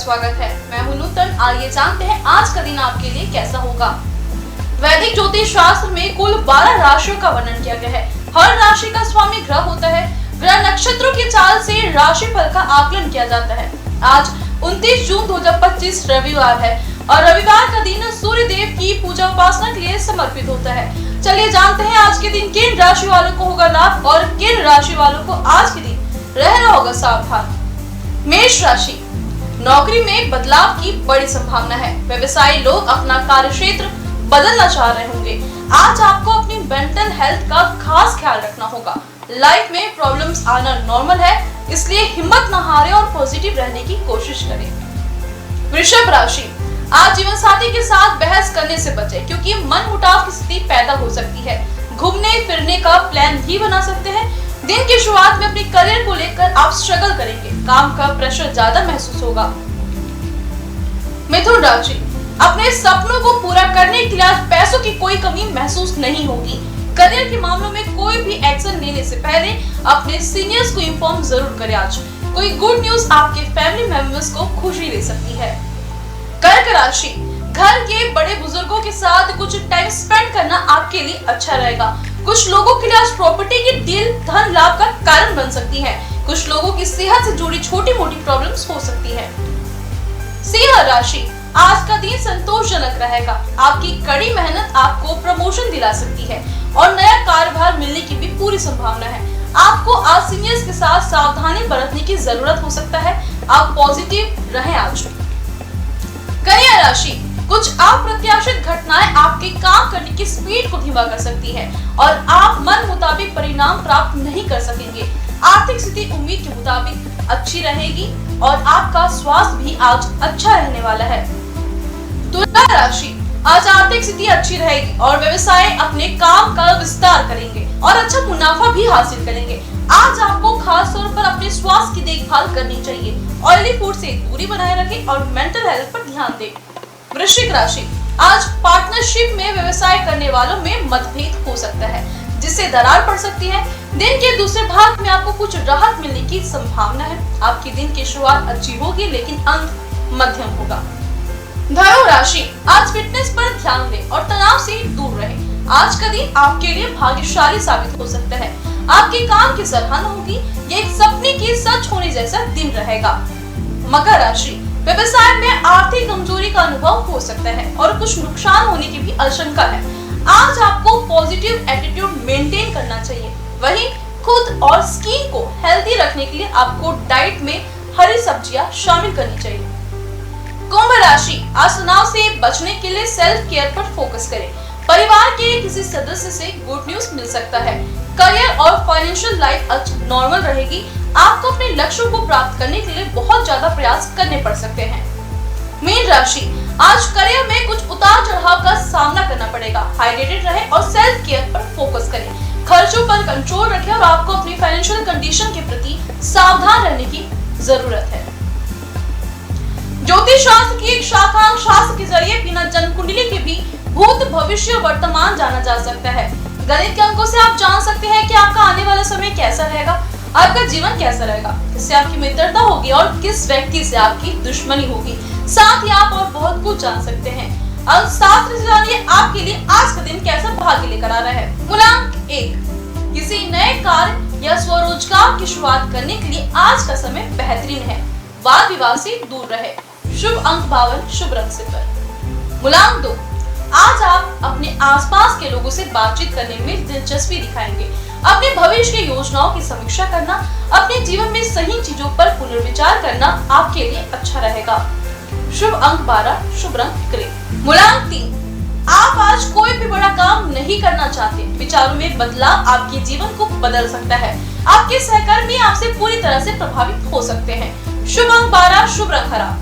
स्वागत है। मैं हूं नूतन। आइए जानते हैं आज का दिन आपके लिए कैसा होगा। वैदिक ज्योतिष शास्त्र में कुल 12 राशियों का वर्णन किया गया है। हर राशि का स्वामी ग्रह होता है। ग्रह नक्षत्रों की चाल से राशि फल का आकलन किया जाता है। आज 29 जून 2025 रविवार है और रविवार का दिन सूर्य देव की पूजा उपासना के लिए समर्पित होता है। चलिए जानते हैं आज के दिन किन राशि वालों को होगा लाभ और किन राशि वालों को आज के दिन रहना होगा सावधान। मेष राशि, नौकरी में बदलाव की बड़ी संभावना है। व्यवसायी लोग अपना कार्य क्षेत्र बदलना चाह रहे होंगे। आज आपको अपनी मेंटल हेल्थ का खास ख्याल रखना होगा। लाइफ में प्रॉब्लम्स आना नॉर्मल है, इसलिए हिम्मत न हारें और पॉजिटिव रहने की कोशिश करें। वृषभ राशि, आज जीवन साथी के साथ बहस करने से बचें क्योंकि मनमुटाव की स्थिति पैदा हो सकती है। घूमने फिरने का प्लान भी बना सकते हैं। दिन की शुरुआत में अपने करियर को लेकर आप स्ट्रगल करेंगे। काम का प्रेशर ज्यादा महसूस होगा। मिथुन राशि, अपने सपनों को पूरा करने के लिए आज पैसों की कोई कमी महसूस नहीं होगी। करियर के मामलों में कोई भी एक्शन लेने से पहले अपने सीनियर्स को इन्फॉर्म जरूर करें। आज कोई गुड न्यूज आपके फैमिली मेंबर्स को खुशी दे सकती है। कर्क राशि, घर के बड़े बुजुर्गों के साथ कुछ टाइम स्पेंड करना आपके लिए अच्छा रहेगा। कुछ लोगों के लिए आज प्रॉपर्टी की डील धन लाभ का कारण बन सकती है। कुछ लोगों की सेहत से जुड़ी छोटी मोटी प्रॉब्लम्स हो सकती है। सिंह राशि, आज का दिन संतोषजनक रहेगा। आपकी कड़ी मेहनत आपको प्रमोशन दिला सकती है और नया कार्यभार मिलने की भी पूरी संभावना है। आपको आज सीनियर्स के साथ सावधानी बरतने की जरूरत हो सकता है। आप पॉजिटिव रहें आज। कन्या राशि, कुछ अप्रत्याशित घटनाएं आपके काम करने की स्पीड को धीमा कर सकती है और आप मन मुताबिक परिणाम प्राप्त नहीं कर सकेंगे। आर्थिक स्थिति उम्मीद के मुताबिक अच्छी रहेगी और आपका स्वास्थ्य भी आज अच्छा रहने वाला है। तुला राशि, आज आर्थिक स्थिति अच्छी रहेगी और व्यवसाय अपने काम का विस्तार करेंगे और अच्छा मुनाफा भी हासिल करेंगे। आज आपको खास तौर पर अपने स्वास्थ्य की देखभाल करनी चाहिए। ऑयली फूड से दूरी बनाए रखें और मेंटल हेल्थ पर ध्यान दें। वृश्चिक राशि, आज पार्टनरशिप में व्यवसाय करने वालों में मतभेद हो सकता है जिससे दरार पड़ सकती है। दिन के दूसरे भाग में आपको कुछ राहत मिलने की संभावना है। आपकी दिन की शुरुआत अच्छी होगी लेकिन अंत मध्यम होगा। धनु राशि, आज फिटनेस पर ध्यान दें और तनाव से दूर रहें। आज का दिन आपके लिए भाग्यशाली साबित हो सकता है। आपके काम की सराहना होगी। ये एक सपने के सच होने जैसा दिन रहेगा। मकर राशि, व्यवसाय में आर्थिक कमजोरी का अनुभव हो सकता है और कुछ नुकसान होने की भी आशंका है। आज आपको पॉजिटिव एटीट्यूड मेंटेन करना चाहिए। वहीं खुद और स्किन को हेल्दी रखने के लिए आपको डाइट में हरी सब्जियां शामिल करनी चाहिए। कुंभ राशि, आज तनाव से बचने के लिए सेल्फ केयर पर फोकस करें। परिवार के किसी सदस्य से गुड न्यूज मिल सकता है। करियर और फाइनेंशियल लाइफ आज नॉर्मल रहेगी। आपको अपने लक्ष्यों को प्राप्त करने के लिए बहुत ज्यादा प्रयास करने पड़ सकते हैं। मीन राशि, आज करियर में कुछ उतार चढ़ाव का सामना करना पड़ेगा। हाइड्रेटेड रहें और सेल्फ केयर पर फोकस करें। खर्चों पर कंट्रोल रखें और आपको अपनी फाइनेंशियल कंडीशन के प्रति सावधान रहने की जरूरत है। ज्योतिष शास्त्र की एक शाखा शास्त्र के जरिए बिना जन्म कुंडली के भी भूत भविष्य वर्तमान जाना जा सकता है। गणित के अंकों से आप जान सकते हैं कि आपका आने वाला समय कैसा रहेगा, आपका जीवन कैसा रहेगा, किससे आपकी मित्रता होगी और किस व्यक्ति से आपकी दुश्मनी होगी। साथ ही आप और बहुत कुछ जान सकते हैं। शास्त्र से जानिए आपके लिए आज का दिन कैसा भाग्य लेकर आ रहा है। मूलांक 1, किसी नए कार्य या स्वरोजगार की शुरुआत करने के लिए आज का समय बेहतरीन है। वाद विवाद से दूर रहे। शुभ अंक 52, शुभ रंग सिल्वर। मूलांक 2, आज आप अपने आसपास के लोगों से बातचीत करने में दिलचस्पी दिखाएंगे। अपने भविष्य की योजनाओं की समीक्षा करना, अपने जीवन में सही चीजों पर पुनर्विचार करना आपके लिए अच्छा रहेगा। शुभ अंक 12, शुभ रंग ग्रे। मूलांक 3, आप आज कोई भी बड़ा काम नहीं करना चाहते। विचारों में बदलाव आपके जीवन को बदल सकता है। आपके सहकर्मी आपसे पूरी तरह से प्रभावित हो सकते हैं। शुभ अंक 12, शुभ रंग हरा।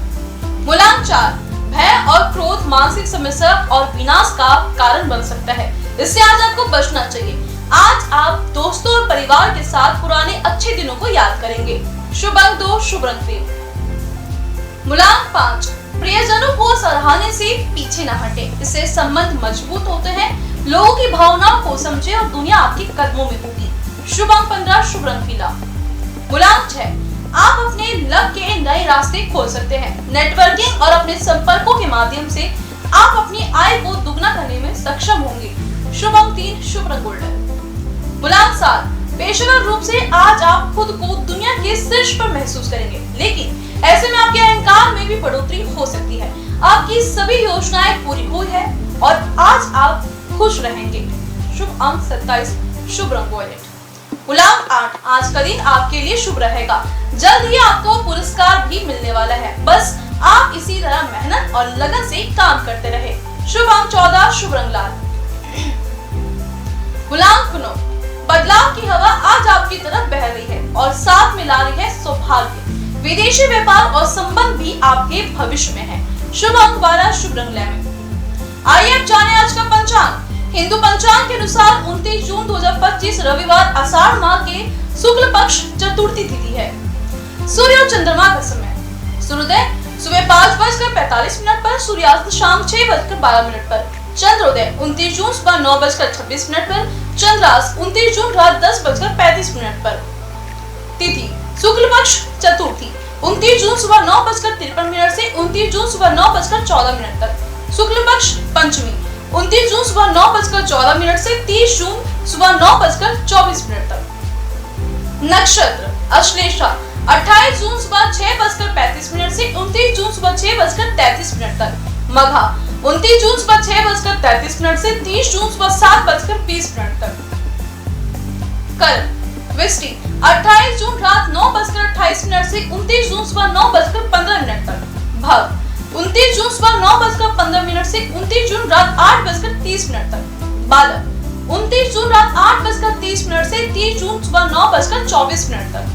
मूलांक 4, भय और क्रोध मानसिक समस्या और विनाश का कारण बन सकता है। इससे आज आपको बचना चाहिए। आज आप दोस्तों और परिवार के साथ पुराने अच्छे दिनों को याद करेंगे। शुभ अंक 2, शुभ रंग क्रीम। मूलांक 5, प्रियजनों को सराहने से पीछे न हटें। इससे संबंध मजबूत होते हैं। लोगों की भावनाओं को समझें और दुनिया आपके कदमों में होगी। शुभ अंक 15, शुभ रंग पीला। मूलांक 6, आप अपने लक के नए रास्ते खोल सकते हैं। नेटवर्किंग और अपने संपर्कों के माध्यम से आप अपनी आय को दुगना करने में सक्षम होंगे। शुभ अंक 3, शुभ रंग गोल्डन। मूलांक 7, पेशेवर रूप से आज आप खुद को दुनिया के शीर्ष पर महसूस करेंगे, लेकिन ऐसे में आपके अहंकार में भी बढ़ोतरी हो सकती है। आपकी सभी योजनाएं पूरी हुई है और आज आप खुश रहेंगे। शुभ अंक 27, शुभ रंग वॉयलेट। मूलांक 8, आज का दिन आपके लिए शुभ रहेगा। जल्द ही आपको पुरस्कार भी मिलने वाला है, बस आप इसी तरह मेहनत और लगन से काम करते रहे। शुभ अंक 14, शुभ रंग लाल। मूलांक 9, बदलाव की हवा आज आपकी तरफ बह रही है और साथ में ला रही है सौभाग्य। विदेशी व्यापार और संबंध भी आपके भविष्य में है। शुभ अंक 12, शुभ रंग लेमन। आइए अब जाने आज का पंचांग। हिंदू पंचांग के अनुसार 29 जून 2025 रविवार आषाढ़ माह के शुक्ल पक्ष चतुर्थी तिथि है। सूर्य और चंद्रमा का समय। सूर्योदय सुबह 5:45 पर, सूर्यास्त शाम 6:12 पर। चंद्रोदय 29 जून सुबह 9:26 पर, चंद्रास्त 29 जून रात 10:35 पर। तिथि शुक्ल पक्ष चतुर्थी 29 जून सुबह 9:53 से 29 जून सुबह 9:14 तक। शुक्ल पक्ष पंचमी 29 जून सुबह 9:14 से 30 जून सुबह 9:24 तक। नक्षत्र अश्लेषा 28 जून सुबह 6:35 से 29 जून सुबह 6:33 तक। मघा 29 जून सुबह 6:33 से 30 जून सुबह 7:20 तक। कल वृष्टि 28 जून रात 9:28 से 29 जून सुबह 9:15 तक। भग 29 जून सुबह 9:15 से 29 जून रात 8:30 तक। बालक 29 जून रात 8:30 से 30 जून सुबह 9:24 तक।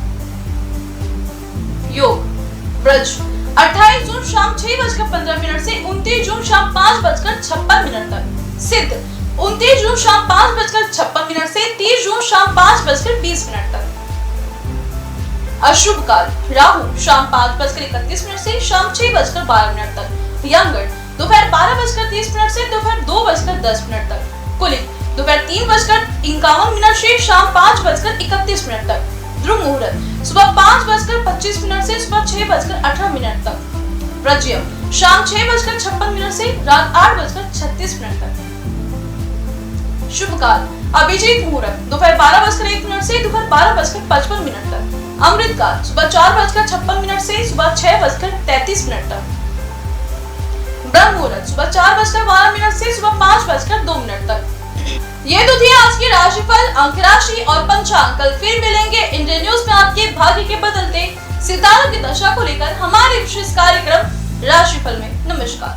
योग ब्रज 28 जून शाम 6:15 से 29 जून शाम 5:56 तक। सिद्ध 29 जून शाम 5:56 से 30 जून शाम 5:20 तक। अशुभ काल राहु शाम 5:31 से शाम 6:12 तक। यमगढ़ दोपहर 12:30 से दोपहर 2:10 तक। कुलिक दोपहर 3:51 से शाम 5:31 तक। ध्रुव मुहूर्त सुबह 5:25 से सुबह 6:18 तक। प्रज्ञम शाम 6:56 से रात 8:36 तक। शुभ काल अभिजीत मुहूर्त दोपहर 12:01 से दोपहर 12:55 तक। अमृत काल सुबह 4:56 से सुबह 6:33 तक। ब्रह्म मुहूर्त सुबह 4:12 से सुबह 5:02 तक। ये तो थी आज की राशिफल, अंक राशि और पंचांग। कल फिर मिलेंगे इंडिया न्यूज में आपके भाग्य के बदलते सितारों की दशा को लेकर हमारे विशेष कार्यक्रम राशिफल में। नमस्कार।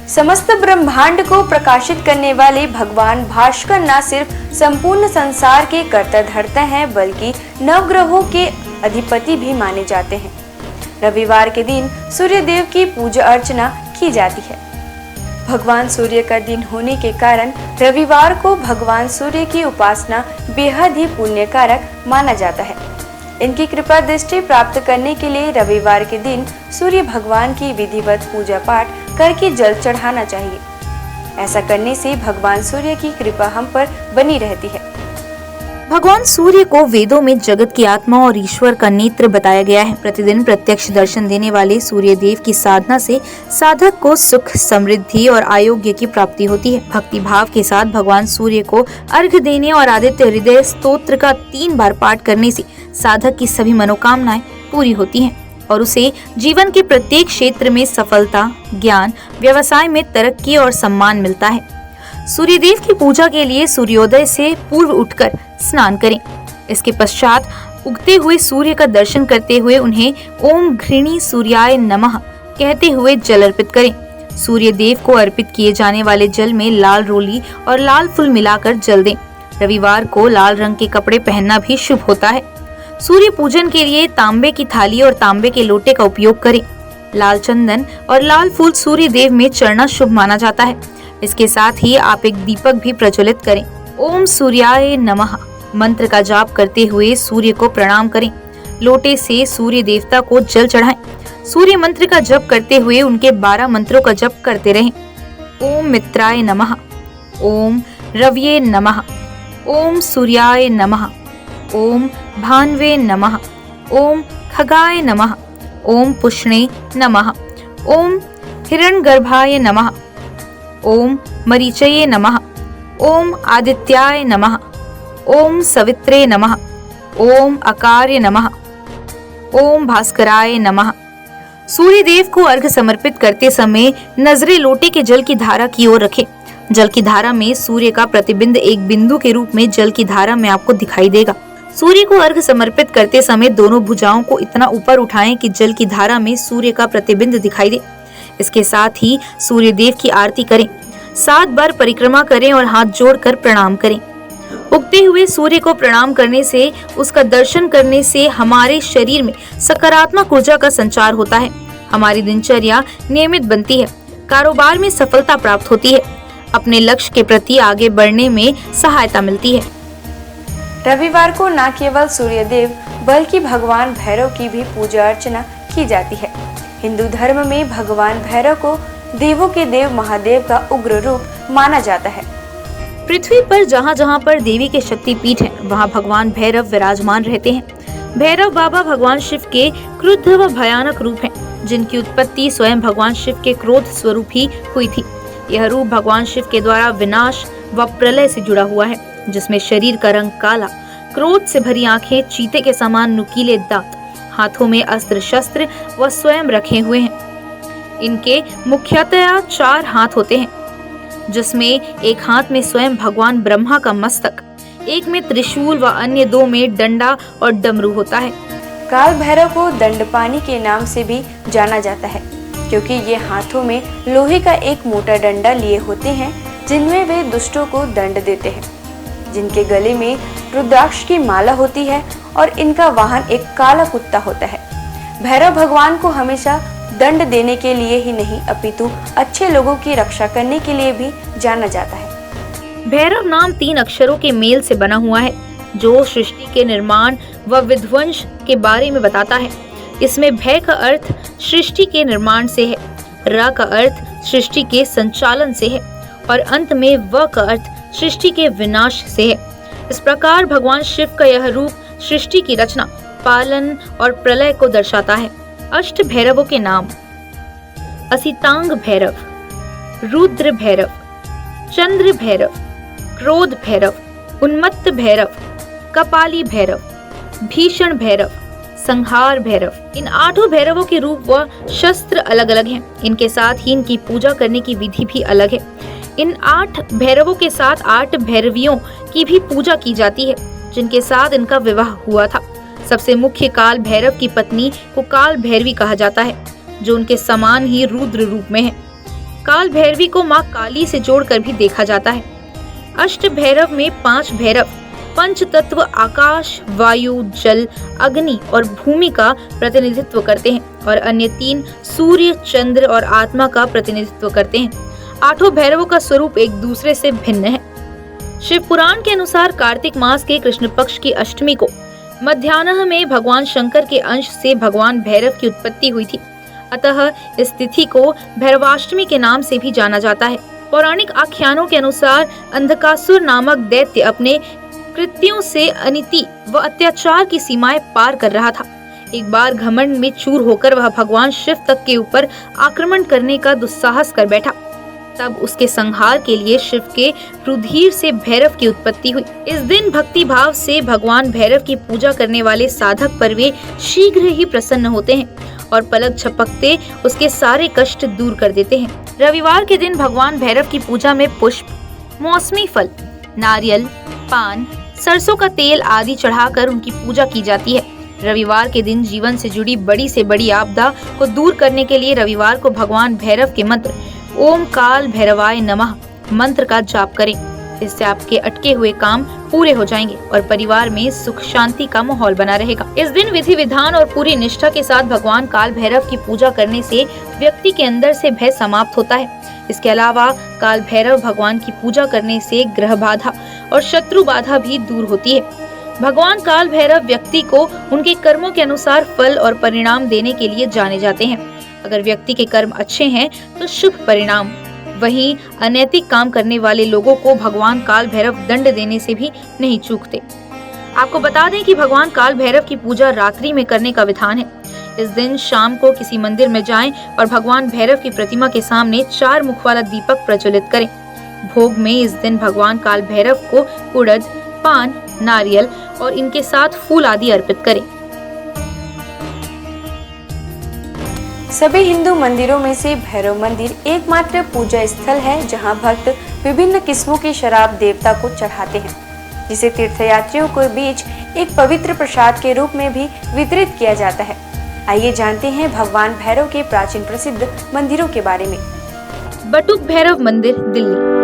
समस्त ब्रह्मांड को प्रकाशित करने वाले भगवान भास्कर न सिर्फ संपूर्ण संसार के कर्ता धर्ता हैं, बल्कि नवग्रहों के अधिपति भी माने जाते हैं। रविवार के दिन सूर्य देव की पूजा अर्चना की जाती है। भगवान सूर्य का दिन होने के कारण रविवार को भगवान सूर्य की उपासना बेहद ही पुण्यकारक माना जाता है। इनकी कृपा दृष्टि प्राप्त करने के लिए रविवार के दिन सूर्य भगवान की विधिवत पूजा पाठ करके जल चढ़ाना चाहिए। ऐसा करने से भगवान सूर्य की कृपा हम पर बनी रहती है। भगवान सूर्य को वेदों में जगत की आत्मा और ईश्वर का नेत्र बताया गया है। प्रतिदिन प्रत्यक्ष दर्शन देने वाले सूर्य देव की साधना से साधक को सुख, समृद्धि और आरोग्य की प्राप्ति होती है। भक्ति भाव के साथ भगवान सूर्य को अर्घ्य देने और आदित्य हृदय स्तोत्र का 3 बार पाठ करने से साधक की सभी मनोकामनाएं पूरी होती हैं और उसे जीवन के प्रत्येक क्षेत्र में सफलता, ज्ञान, व्यवसाय में तरक्की और सम्मान मिलता है। सूर्यदेव की पूजा के लिए सूर्योदय से पूर्व उठकर स्नान करें। इसके पश्चात उगते हुए सूर्य का दर्शन करते हुए उन्हें ओम घृणी सूर्याय नमः कहते हुए जल अर्पित करें। सूर्य देव को अर्पित किए जाने वाले जल में लाल रोली और लाल फूल मिलाकर जल दें। रविवार को लाल रंग के कपड़े पहनना भी शुभ होता है। सूर्य पूजन के लिए तांबे की थाली और तांबे के लोटे का उपयोग करें। लाल चंदन और लाल फूल सूर्य देव में चढ़ना शुभ माना जाता है। इसके साथ ही आप एक दीपक भी प्रज्वलित करें। ओम सूर्याय नमः मंत्र का जाप करते हुए सूर्य को प्रणाम करें। लोटे से सूर्य देवता को जल चढ़ाएं। सूर्य मंत्र का जप करते हुए उनके 12 मंत्रों का जप करते रहें। ओम मित्राय नमः, ओम रव्ये नमः, ओम सूर्याय नमः, ओम भान्वे नमः, ओम खगाय नमः, ओम पुष्णे नमः, ओम हिरण्यगर्भाय नमः, ओम मरीचये नमः, ओम आदित्याय नमः, ओम सवित्रे नमः, ओम अकार्य नमः, ओम भास्कराय नमः। सूर्य देव को अर्घ्य समर्पित करते समय नजरें लोटे के जल की धारा की ओर रखें। जल की धारा में सूर्य का प्रतिबिंब एक बिंदु के रूप में जल की धारा में आपको दिखाई देगा। सूर्य को अर्घ्य समर्पित करते समय दोनों भुजाओं को इतना ऊपर उठाएं कि जल की धारा में सूर्य का प्रतिबिंब दिखाई दे। इसके साथ ही सूर्य देव की आरती करें। 7 बार परिक्रमा करें और हाथ जोड़कर प्रणाम करें। उगते हुए सूर्य को प्रणाम करने से, उसका दर्शन करने से हमारे शरीर में सकारात्मक ऊर्जा का संचार होता है। हमारी दिनचर्या नियमित बनती है, कारोबार में सफलता प्राप्त होती है, अपने लक्ष्य के प्रति आगे बढ़ने में सहायता मिलती है। रविवार को न केवल सूर्य देव बल्कि भगवान भैरव की भी पूजा अर्चना की जाती है। हिंदू धर्म में भगवान भैरव को देवों के देव महादेव का उग्र रूप माना जाता है। पृथ्वी पर जहाँ जहाँ पर देवी के शक्तिपीठ हैं, वहाँ भगवान भैरव विराजमान रहते हैं। भैरव बाबा भगवान शिव के क्रुद्ध व भयानक रूप हैं, जिनकी उत्पत्ति स्वयं भगवान शिव के क्रोध स्वरूप ही हुई थी। यह रूप भगवान शिव के द्वारा विनाश व प्रलय से जुड़ा हुआ है, जिसमें शरीर का रंग काला, क्रोध से भरी आंखें, चीते के समान नुकीले दांत, हाथों में अस्त्र शस्त्र व स्वयं रखे हुए हैं। इनके मुख्यतया 4 हाथ होते हैं, जिसमें एक हाथ में स्वयं भगवान ब्रह्मा का मस्तक, एक में त्रिशूल व अन्य 2 में डंडा और डमरू होता है। काल भैरव को दंडपानी के नाम से भी जाना जाता है, क्योंकि ये हाथों में लोहे का एक मोटा डंडा लिए होते हैं, जिनमें वे दुष्टों को दंड देते हैं। जिनके गले में रुद्राक्ष की माला होती है और इनका वाहन एक काला कुत्ता होता है। भैरव भगवान को हमेशा दंड देने के लिए ही नहीं, अपितु अच्छे लोगों की रक्षा करने के लिए भी जाना जाता है। भैरव नाम 3 अक्षरों के मेल से बना हुआ है, जो सृष्टि के निर्माण व विध्वंस के बारे में बताता है। इसमें भय का अर्थ सृष्टि के निर्माण से है, र का अर्थ सृष्टि के संचालन से है और अंत में व का अर्थ सृष्टि के विनाश से है। इस प्रकार भगवान शिव का यह रूप सृष्टि की रचना, पालन और प्रलय को दर्शाता है। अष्ट भैरवों के नाम: असितांग भैरव, रुद्र भैरव, चंद्र भैरव, क्रोध भैरव, उन्मत्त भैरव, कपाली भैरव, भीषण भैरव, संहार भैरव। इन 8 भैरवों के रूप व शस्त्र अलग अलग हैं। इनके साथ ही इनकी पूजा करने की विधि भी अलग है। इन 8 भैरवों के साथ 8 भैरवियों की भी पूजा की जाती है, जिनके साथ इनका विवाह हुआ था। सबसे मुख्य काल भैरव की पत्नी को काल भैरवी कहा जाता है, जो उनके समान ही रुद्र रूप में है। काल भैरवी को माँ काली से जोड़कर भी देखा जाता है। अष्ट भैरव में 5 भैरव पंच तत्व आकाश, वायु, जल, अग्नि और भूमि का प्रतिनिधित्व करते हैं और अन्य 3 सूर्य, चंद्र और आत्मा का प्रतिनिधित्व करते हैं। 8 भैरवों का स्वरूप एक दूसरे से भिन्न है। शिव पुराण के अनुसार कार्तिक मास के कृष्ण पक्ष की अष्टमी को मध्याह्न में भगवान शंकर के अंश से भगवान भैरव की उत्पत्ति हुई थी। अतः इस तिथि को भैरवाष्टमी के नाम से भी जाना जाता है। पौराणिक आख्यानों के अनुसार अंधकासुर नामक दैत्य अपने कृत्यों से अनिति व अत्याचार की सीमाएं पार कर रहा था। एक बार घमंड में चूर होकर वह भगवान शिव तक के ऊपर आक्रमण करने का दुस्साहस कर बैठा। तब उसके संहार के लिए शिव के रुधिर से भैरव की उत्पत्ति हुई। इस दिन भक्ति भाव से भगवान भैरव की पूजा करने वाले साधक पर वे शीघ्र ही प्रसन्न होते हैं और पलक झपकते उसके सारे कष्ट दूर कर देते हैं। रविवार के दिन भगवान भैरव की पूजा में पुष्प, मौसमी फल, नारियल, पान, सरसों का तेल आदि चढ़ाकर उनकी पूजा की जाती है। रविवार के दिन जीवन से जुड़ी बड़ी से बड़ी आपदा को दूर करने के लिए रविवार को भगवान भैरव के मंत्र ओम काल भैरवाय नमः मंत्र का जाप करें। इससे आपके अटके हुए काम पूरे हो जाएंगे और परिवार में सुख शांति का माहौल बना रहेगा। इस दिन विधि विधान और पूरी निष्ठा के साथ भगवान काल भैरव की पूजा करने से व्यक्ति के अंदर से भय समाप्त होता है। इसके अलावा काल भैरव भगवान की पूजा करने से ग्रह बाधा और शत्रु बाधा भी दूर होती है। भगवान काल भैरव व्यक्ति को उनके कर्मों के अनुसार फल और परिणाम देने के लिए जाने जाते हैं। अगर व्यक्ति के कर्म अच्छे हैं तो शुभ परिणाम, वहीं अनैतिक काम करने वाले लोगों को भगवान काल भैरव दंड देने से भी नहीं चूकते। आपको बता दें कि भगवान काल भैरव की पूजा रात्रि में करने का विधान है। इस दिन शाम को किसी मंदिर में जाएं और भगवान भैरव की प्रतिमा के सामने 4 मुख वाला दीपक प्रज्वलित करें। भोग में इस दिन भगवान काल भैरव को उड़द, पान, नारियल और इनके साथ फूल आदि अर्पित करें। सभी हिंदू मंदिरों में से भैरव मंदिर एकमात्र पूजा स्थल है जहां भक्त विभिन्न किस्मों की शराब देवता को चढ़ाते हैं, जिसे तीर्थयात्रियों के बीच एक पवित्र प्रसाद के रूप में भी वितरित किया जाता है। आइए जानते हैं भगवान भैरव के प्राचीन प्रसिद्ध मंदिरों के बारे में। बटुक भैरव मंदिर, दिल्ली।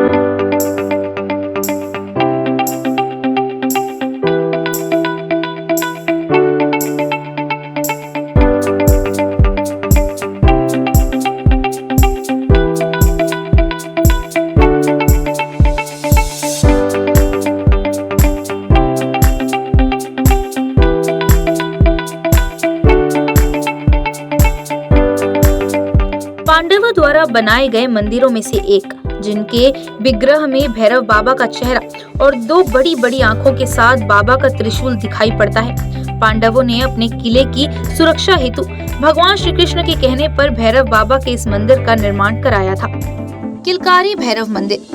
पांडवों द्वारा बनाए गए मंदिरों में से एक, जिनके विग्रह में भैरव बाबा का चेहरा और 2 बड़ी बड़ी आंखों के साथ बाबा का त्रिशूल दिखाई पड़ता है। पांडवों ने अपने किले की सुरक्षा हेतु भगवान श्री कृष्ण के कहने पर भैरव बाबा के इस मंदिर का निर्माण कराया था। किलकारी भैरव मंदिर।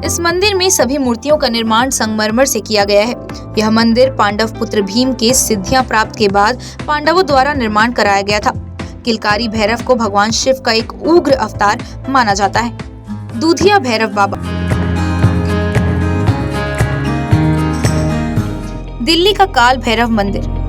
इस मंदिर में सभी मूर्तियों का निर्माण संगमरमर से किया गया है। यह मंदिर पांडव पुत्र भीम के सिद्धियां प्राप्त के बाद पांडवों द्वारा निर्माण कराया गया था। किलकारी भैरव को भगवान शिव का एक उग्र अवतार माना जाता है। दूधिया भैरव बाबा, दिल्ली का काल भैरव मंदिर।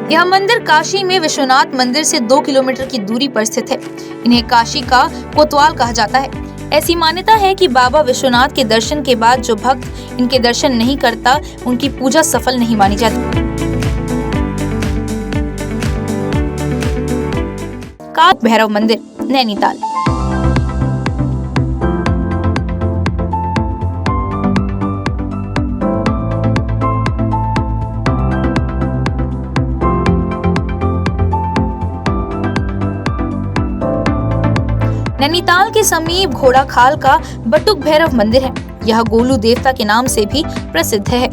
यह मंदिर काशी में विश्वनाथ मंदिर से 2 किलोमीटर की दूरी पर स्थित है। इन्हें काशी का कोतवाल कहा जाता है। ऐसी मान्यता है कि बाबा विश्वनाथ के दर्शन के बाद जो भक्त इनके दर्शन नहीं करता, उनकी पूजा सफल नहीं मानी जाती। काल भैरव मंदिर, नैनीताल। नैनीताल के समीप घोड़ाखाल का बटुक भैरव मंदिर है। यह गोलू देवता के नाम से भी प्रसिद्ध है।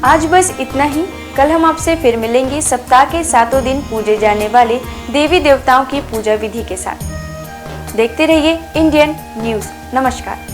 आज बस इतना ही। कल हम आपसे फिर मिलेंगे सप्ताह के 7 दिन पूजे जाने वाले देवी देवताओं की पूजा विधि के साथ। देखते रहिए इंडियन न्यूज़। नमस्कार।